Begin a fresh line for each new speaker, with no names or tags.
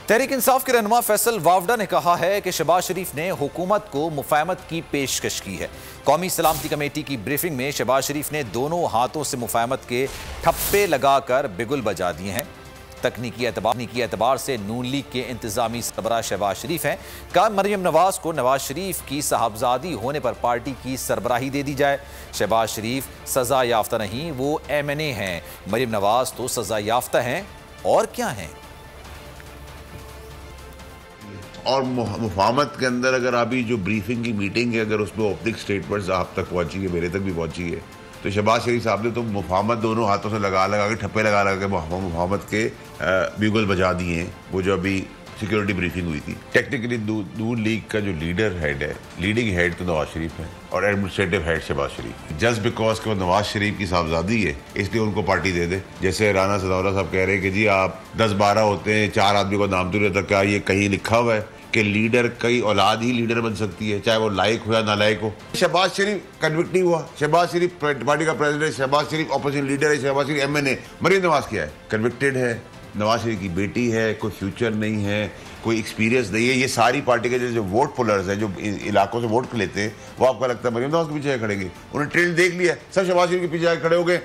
तहरीक इंसाफ के रहनुमा फैसल वावडा ने कहा है कि शहबाज शरीफ ने हुकूमत को मुफाहमत की पेशकश की है। कौमी सलामती कमेटी की ब्रीफिंग में शहबाज शरीफ ने दोनों हाथों से मुफाहमत के ठप्पे लगाकर बिगुल बजा दिए हैं। तकनीकी एतबार से नून लीग के इंतजामी सरबराह शहबाज शरीफ हैं। कहा मरियम नवाज को नवाज शरीफ की साहबजादी होने पर पार्टी की सरबराही दे दी जाए। शहबाज शरीफ सजा याफ्ता नहीं, वो MNA हैं। मरियम नवाज तो सजा याफ्ता हैं और क्या हैं।
और मुफाहमत के अंदर अगर अभी जो ब्रीफिंग की मीटिंग है, अगर उसमें ओपनिंग स्टेटमेंट्स आप तक पहुंची है, मेरे तक भी पहुंची है, तो शहबाज शरीफ साहब ने तो मुफाहमत दोनों हाथों से लगा के ठप्पे लगा के मुफाहमत के बिगुल बजा दिए हैं। वो जो अभी सिक्योरिटी ब्रीफिंग हुई थी, टेक्निकली नून लीग का जो लीडिंग हेड तो नवाज शरीफ है और administrative head Shahbaz Sharif. Just because के वो नवाज शरीफ की साहबजादी है इसलिए उनको पार्टी दे दे। जैसे राना सदावरा साहब कह रहे हैं कि जी आप 10-12 होते हैं, 4 आदमी को नाम तो रहता, क्या ये कहीं लिखा हुआ है कि लीडर कई औलाद ही लीडर बन सकती है, चाहे वो लायक हो या नालायक हो। शहबाज शरीफ कन्विक्ट नहीं हुआ, शहबाज शरीफ पार्टी का प्रेसिडेंट, शहबाज शरीफ ऑपोजिशन लीडर है, शहबाज शरीफ MNA। मरियम नवाज क्या है? कन्विक्टेड है, नवाज शरीफ की बेटी है, कोई फ्यूचर नहीं है, कोई एक्सपीरियंस नहीं है। ये सारी पार्टी के जो वोट पुलर्स हैं, जो इलाकों से वोट लेते हैं, वो आपका लगता है मरियम नवाज के पीछे खड़ेंगे? उन्होंने ट्रेंड देख लिया, सब शहबाज शरीफ के पीछे खड़े हो गए।